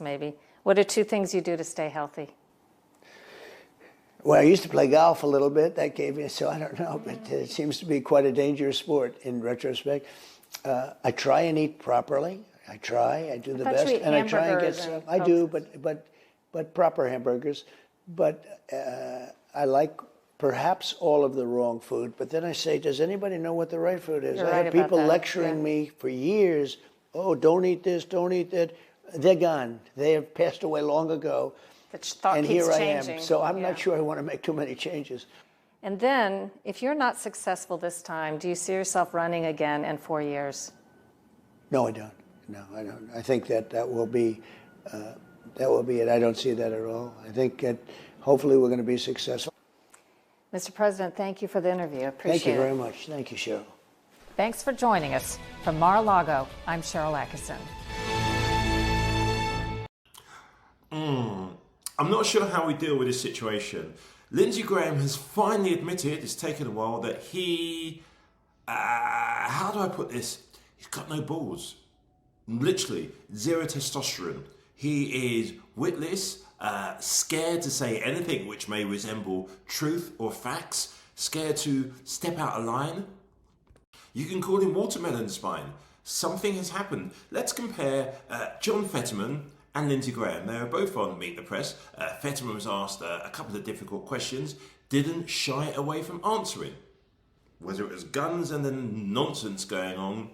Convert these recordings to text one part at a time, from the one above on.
months maybe. What are 2 things you do to stay healthy? Well, I used to play golf a little bit. That gave me, so I don't know, but it seems to be quite a dangerous sport in retrospect. I try and eat properly. I do the best, and I try and get some. I do, but proper hamburgers. But I like perhaps all of the wrong food. But then I say, does anybody know what the right food is? You're I right had people about that. lecturing me for years. Oh, don't eat this, don't eat that. They're gone. They have passed away long ago. Thought And keeps here I changing. am. So I'm not sure I want to make too many changes. And then, if you're not successful this time, do you see yourself running again in 4 years? No, I don't. No, I don't. I think that will be it. I don't see that at all. I think that hopefully we're going to be successful. Mr. President, thank you for the interview. I appreciate it. Thank you very much. Thank you, Cheryl. Thanks for joining us. From Mar-a-Lago, I'm Cheryl Atkinson. I'm not sure how we deal with this situation. Lindsey Graham has finally admitted, it's taken a while, that he, how do I put this? He's got no balls. Literally, zero testosterone. He is witless, scared to say anything which may resemble truth or facts, scared to step out of line. You can call him watermelon spine. Something has happened. Let's compare John Fetterman and Lindsey Graham. They were both on Meet the Press. Fetterman was asked a couple of difficult questions, didn't shy away from answering. Whether it was guns and the nonsense going on,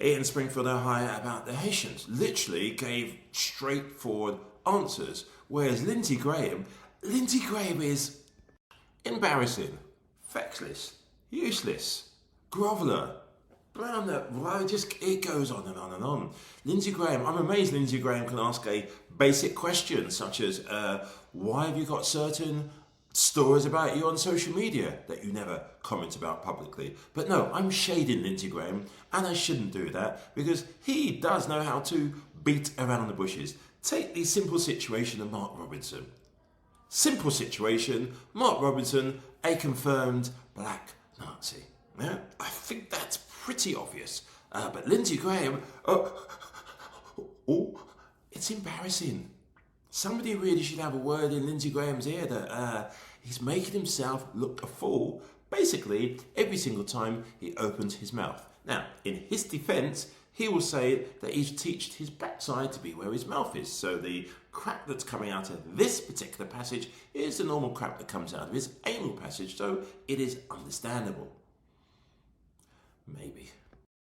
Ian Springfield, Ohio, about the Haitians, literally gave straightforward answers. Whereas Lindsey Graham is embarrassing, feckless, useless, groveler. It goes on and on and on. Lindsey Graham, I'm amazed Lindsey Graham can ask a basic question such as, why have you got certain stories about you on social media that you never comment about publicly? But no, I'm shading Lindsey Graham, and I shouldn't do that because he does know how to beat around the bushes. Take the simple situation of Mark Robinson. Simple situation, Mark Robinson, a confirmed black Nazi. Yeah, I think that's pretty obvious. But Lindsey Graham, it's embarrassing. Somebody really should have a word in Lindsey Graham's ear that he's making himself look a fool, basically, every single time he opens his mouth. Now, in his defense, he will say that he's teached his backside to be where his mouth is. So the crap that's coming out of this particular passage is the normal crap that comes out of his anal passage, so it is understandable. Maybe.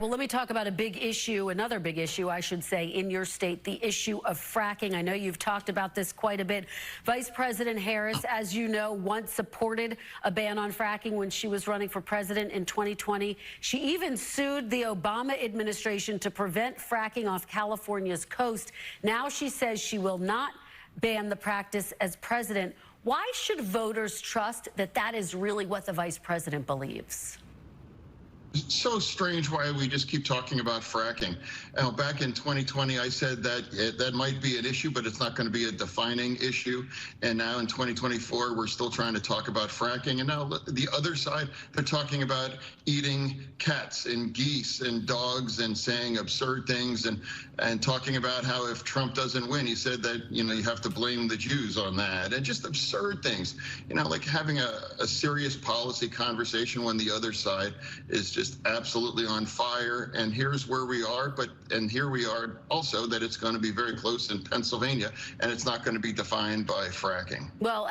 Well, let me talk about a big issue, another big issue, I should say, in your state, the issue of fracking. I know you've talked about this quite a bit. Vice President Harris, as you know, once supported a ban on fracking when she was running for president in 2020. She even sued the Obama administration to prevent fracking off California's coast. Now she says she will not ban the practice as president. Why should voters trust that that is really what the vice president believes? It's so strange why we just keep talking about fracking. Back in 2020, I said that that might be an issue, but it's not going to be a defining issue. And now in 2024, we're still trying to talk about fracking. And now the other side, they're talking about eating cats and geese and dogs and saying absurd things and talking about how if Trump doesn't win, he said that, you have to blame the Jews on that, and just absurd things, like having a serious policy conversation when the other side is just absolutely on fire. And here's where we are, and here we are also that it's going to be very close in Pennsylvania, and it's not going to be defined by fracking. Well,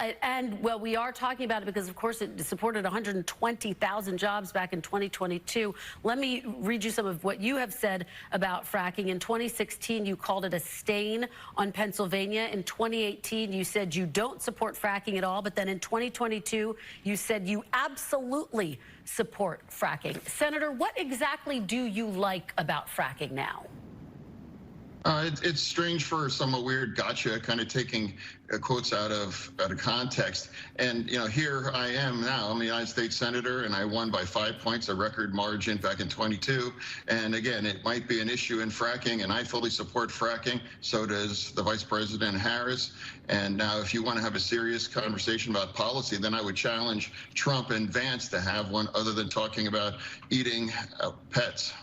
we are talking about it because, of course, it supported 120,000 jobs back in 2022. Let me read you some of what you have said about fracking. In 2016, you called it a stain on Pennsylvania. In 2018, you said you don't support fracking at all. But then in 2022, you said you absolutely support fracking. Senator, what exactly do you like about fracking now? It's strange for somewhat weird gotcha, kind of taking quotes out of context. And, here I am now. I'm a United States Senator, and I won by 5 points, a record margin back in 22. And again, it might be an issue in fracking, and I fully support fracking. So does the Vice President Harris. And now, if you want to have a serious conversation about policy, then I would challenge Trump and Vance to have one other than talking about eating pets.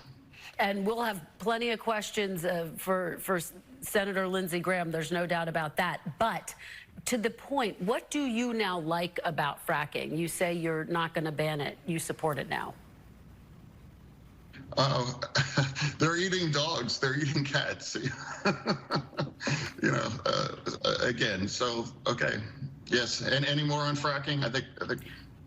And we'll have plenty of questions for Senator Lindsey Graham. There's no doubt about that. But to the point, what do you now like about fracking? You say you're not going to ban it. You support it now. They're eating dogs. They're eating cats. Again. So, okay. Yes. And any more on fracking? I think.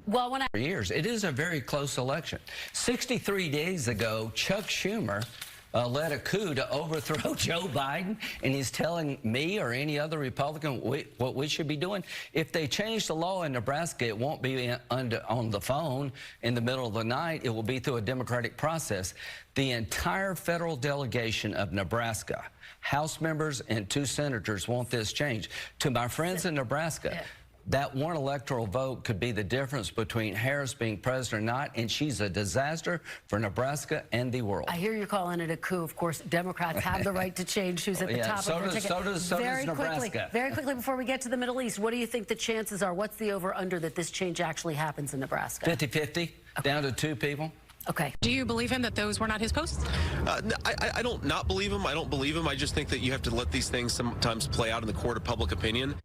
Well, for years, it is a very close election. 63 days ago, Chuck Schumer led a coup to overthrow Joe Biden, and he's telling me or any other Republican what we should be doing. If they change the law in Nebraska, it won't be on the phone in the middle of the night. It will be through a democratic process. The entire federal delegation of Nebraska, House members and 2 senators, want this change. To my friends in Nebraska, that one electoral vote could be the difference between Harris being president or not, and she's a disaster for Nebraska and the world. I hear you're calling it a coup. Of course, Democrats have the right to change who's at the top of their ticket. So does Nebraska. Very quickly, before we get to the Middle East, what do you think the chances are? What's the over-under that this change actually happens in Nebraska? 50-50, down to 2 people. Okay. Do you believe him that those were not his posts? I don't not believe him. I don't believe him. I just think that you have to let these things sometimes play out in the court of public opinion.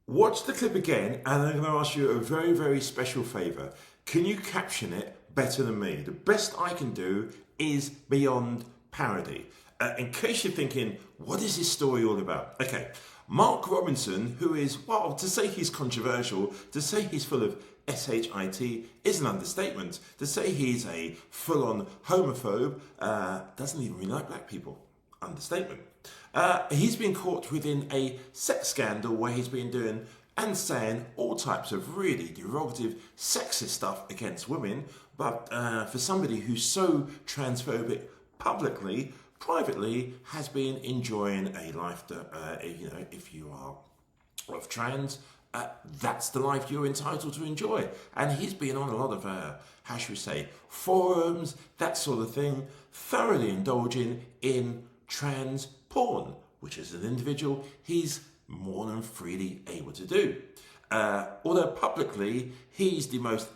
Watch the clip again, and I'm going to ask you a very, very special favour. Can you caption it better than me? The best I can do is beyond parody. In case you're thinking, what is this story all about? Okay, Mark Robinson, who is, well, to say he's controversial, to say he's full of shit is an understatement. To say he's a full-on homophobe, doesn't even really like black people. Understatement. He's been caught within a sex scandal where he's been doing and saying all types of really derogative, sexist stuff against women. But for somebody who's so transphobic publicly, privately, has been enjoying a life that, if you are of trans, that's the life you're entitled to enjoy. And he's been on a lot of, how should we say, forums, that sort of thing, thoroughly indulging in trans porn, which as an individual he's more than freely able to do. Although publicly he's the most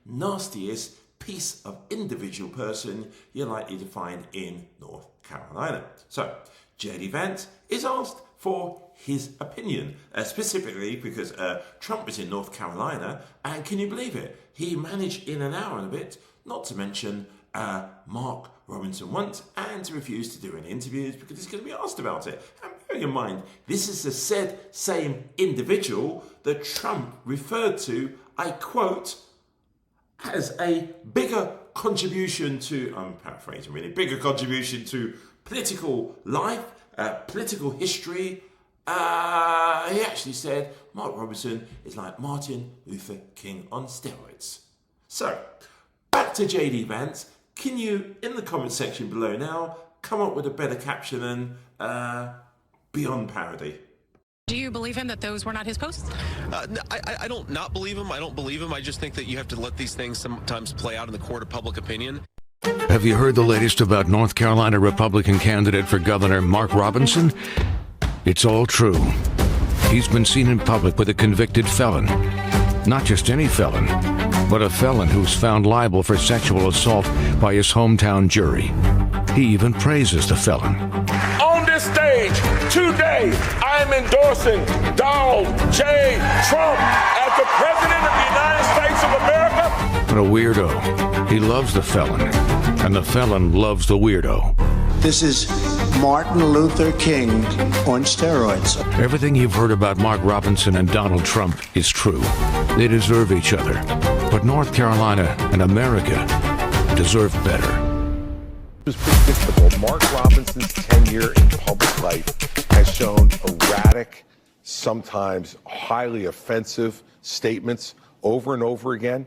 nastiest piece of individual person you're likely to find in North Carolina. So J.D. Vance is asked for his opinion, specifically because Trump was in North Carolina, and can you believe it? He managed in an hour and a bit not to mention Mark Robinson once, and to refuse to do any interviews because he's going to be asked about it. And bearing in mind, this is the same individual that Trump referred to, I quote, as a bigger contribution to, I'm paraphrasing really, bigger contribution to political life, political history. He actually said Mark Robinson is like Martin Luther King on steroids. So, back to J.D. Vance. Can you, in the comment section below now, come up with a better caption than beyond parody? Do you believe him that those were not his posts? I don't not believe him. I don't believe him. I just think that you have to let these things sometimes play out in the court of public opinion. Have you heard the latest about North Carolina Republican candidate for governor Mark Robinson? It's all true. He's been seen in public with a convicted felon. Not just any felon, but a felon who's found liable for sexual assault by his hometown jury. He even praises the felon. On this stage today, I am endorsing Donald J. Trump as the President of the United States of America. But a weirdo. He loves the felon, and the felon loves the weirdo. This is Martin Luther King on steroids. Everything you've heard about Mark Robinson and Donald Trump is true. They deserve each other. But North Carolina and America deserve better. It was predictable. Mark Robinson's tenure in public life has shown erratic, sometimes highly offensive statements over and over again.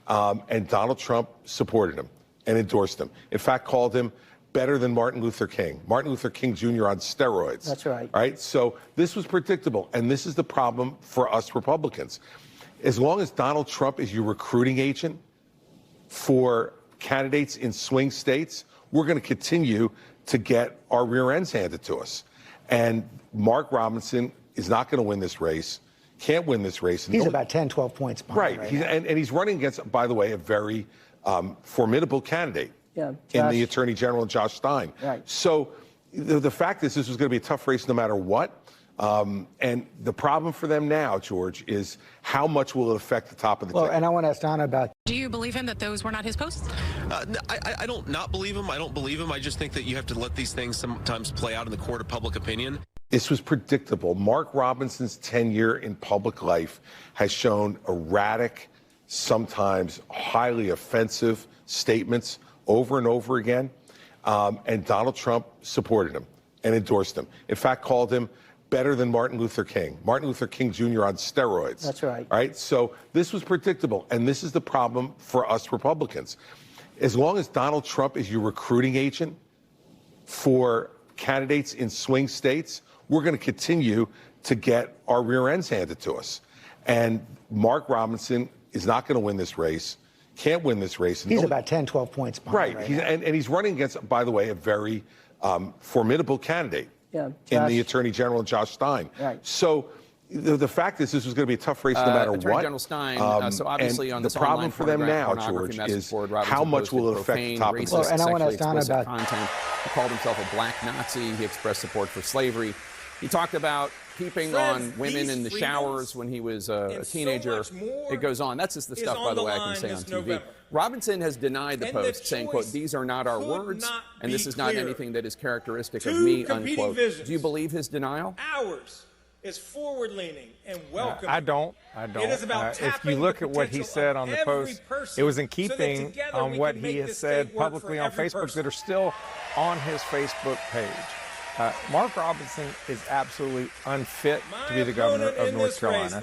And Donald Trump supported him and endorsed him. In fact, called him better than Martin Luther King. Martin Luther King Jr. on steroids. That's right. All right. So this was predictable. And this is the problem for us Republicans. As long as Donald Trump is your recruiting agent for candidates in swing states, we're going to continue to get our rear ends handed to us. And Mark Robinson is not going to win this race, can't win this race. He's about 10, 12 points behind. Right. And he's running against, by the way, a very formidable candidate in the Attorney General, Josh Stein. Right. So the fact is this was going to be a tough race no matter what. And the problem for them now, George, is how much will it affect the top of the ticket? And I want to ask Donna about. Do you believe him that those were not his posts? I don't not believe him. I don't believe him. I just think that you have to let these things sometimes play out in the court of public opinion. This was predictable. Mark Robinson's tenure in public life has shown erratic, sometimes highly offensive statements over and over again. And Donald Trump supported him and endorsed him. In fact, called him better than Martin Luther King. Martin Luther King Jr. on steroids. That's right. All right. So this was predictable. And this is the problem for us Republicans. As long as Donald Trump is your recruiting agent for candidates in swing states, we're going to continue to get our rear ends handed to us. And Mark Robinson is not going to win this race, can't win this race. He's about 10, 12 points behind. Right. And he's running against, by the way, a very formidable candidate. Yeah, in the Attorney General, Josh Stein. Right. So the fact is this was going to be a tough race no matter Attorney what. General Stein, so obviously on the this problem for them now, George, is how much will it affect the top of the ticket? And I want to ask Donna about content. He called himself a black Nazi. He expressed support for slavery. He talked about peeping on women in the showers when he was a teenager. It goes on. That's just the stuff, by the way, I can say on TV. Robinson has denied the post, saying, quote, "These are not our words, and this is not anything that is characteristic of me," unquote. Do you believe his denial? Ours is forward-leaning and welcoming. I don't. It is about if you look at what he said on the post, it was in keeping on what he has said publicly on Facebook that are still on his Facebook page. Mark Robinson is absolutely unfit to be the governor of North Carolina.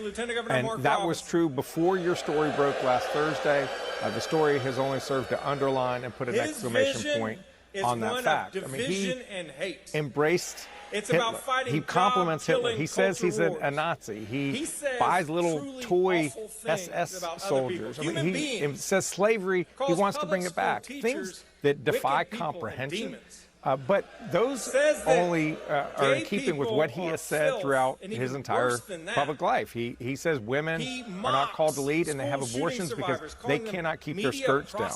And that was true before your story broke last Thursday. The story has only served to underline and put an exclamation point on that fact. I mean, he embraced Hitler. He compliments Hitler. He says he's a Nazi. He buys little toy SS soldiers. I mean, he says slavery, he wants to bring it back. Things that defy comprehension. But those only are in keeping with what he has said throughout his entire public life. He says women are not called to lead and they have abortions because they cannot keep their skirts down.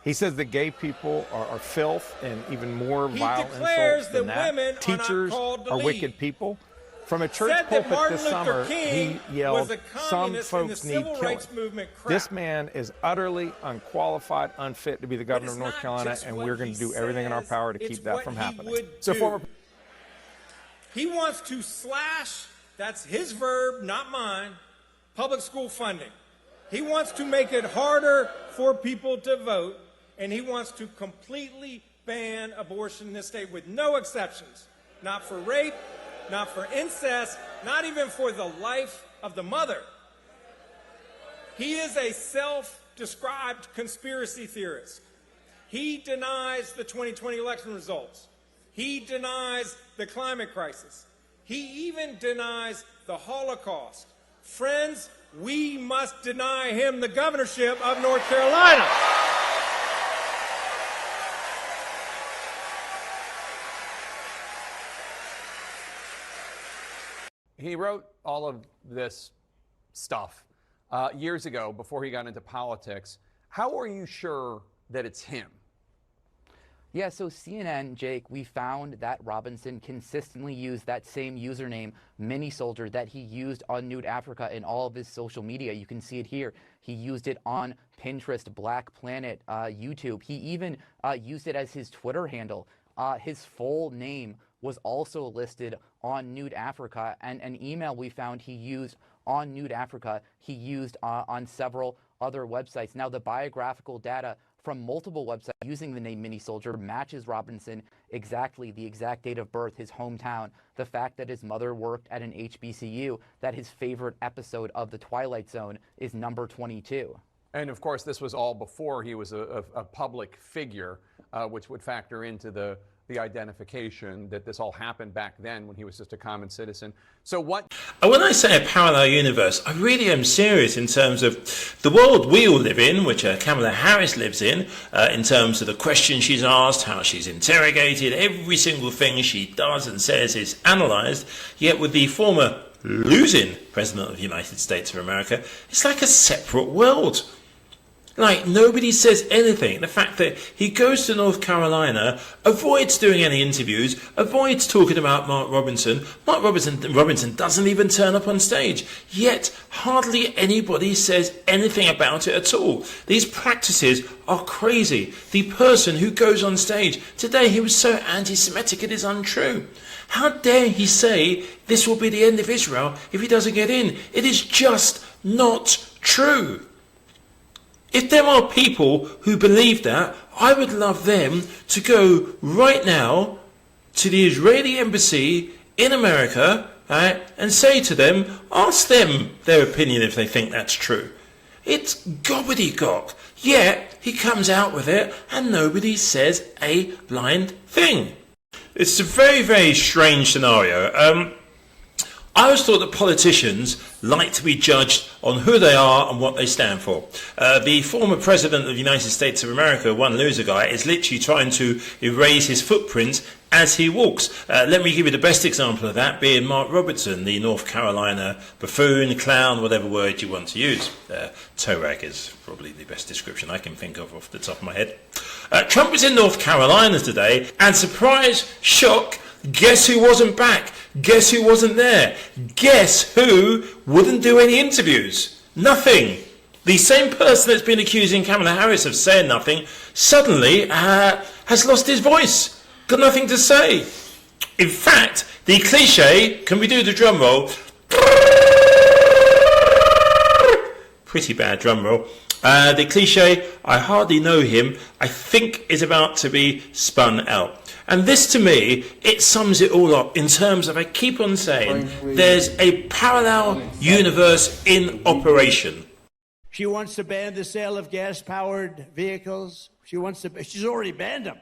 He says that gay people are filth and even more vile insults than that. Teachers are wicked people. From a church pulpit this summer, he yelled, "Some folks need killing." This man is utterly unqualified, unfit to be the governor of North Carolina, and we're going to do everything in our power to keep that from happening. He wants to slash, that's his verb, not mine, public school funding. He wants to make it harder for people to vote, and he wants to completely ban abortion in this state with no exceptions. Not for rape, not for incest, not even for the life of the mother. He is a self-described conspiracy theorist. He denies the 2020 election results. He denies the climate crisis. He even denies the Holocaust. Friends, we must deny him the governorship of North Carolina. He wrote all of this stuff years ago before he got into politics. How are you sure that it's him? Yeah, so CNN, Jake, we found that Robinson consistently used that same username, Mini Soldier, that he used on Nude Africa in all of his social media. You can see it here. He used it on Pinterest, Black Planet, YouTube. He even used it as his Twitter handle. His full name was also listed on Nude Africa, and an email we found he used on Nude Africa, he used on several other websites. Now, the biographical data from multiple websites using the name Mini Soldier matches Robinson exactly, the exact date of birth, his hometown, the fact that his mother worked at an HBCU, that his favorite episode of The Twilight Zone is number 22. And of course, this was all before he was a public figure, which would factor into the identification that this all happened back then when he was just a common citizen. So what? When I say a parallel universe, I really am serious in terms of the world we all live in, which Kamala Harris lives in terms of the questions she's asked, how she's interrogated, every single thing she does and says is analysed, yet with the former losing President of the United States of America, it's like a separate world. Like, nobody says anything. The fact that he goes to North Carolina, avoids doing any interviews, avoids talking about Mark Robinson. Mark Robinson doesn't even turn up on stage. Yet, hardly anybody says anything about it at all. These practices are crazy. The person who goes on stage, today he was so anti-Semitic it is untrue. How dare he say this will be the end of Israel if he doesn't get in? It is just not true. If there are people who believe that, I would love them to go right now to the Israeli embassy in America, right, and say to them, ask them their opinion if they think that's true. It's gobbledygook. Yet he comes out with it and nobody says a blind thing. It's a very, very strange scenario. I always thought that politicians like to be judged on who they are and what they stand for. The former president of the United States of America, one loser guy, is literally trying to erase his footprint as he walks. Let me give you the best example of that, being Mark Robertson, the North Carolina buffoon, clown, whatever word you want to use. Toe rag is probably the best description I can think of off the top of my head. Trump was in North Carolina today, and surprise, shock, guess who wasn't back? Guess who wasn't there? Guess who wouldn't do any interviews? Nothing. The same person that's been accusing Kamala Harris of saying nothing suddenly has lost his voice. Got nothing to say. In fact, the cliche, can we do the drum roll? Pretty bad drum roll. The cliche, I hardly know him, I think is about to be spun out. And this, to me, it sums it all up in terms of, I keep on saying, there's a parallel universe in operation. She wants to ban the sale of gas-powered vehicles. She's already banned them.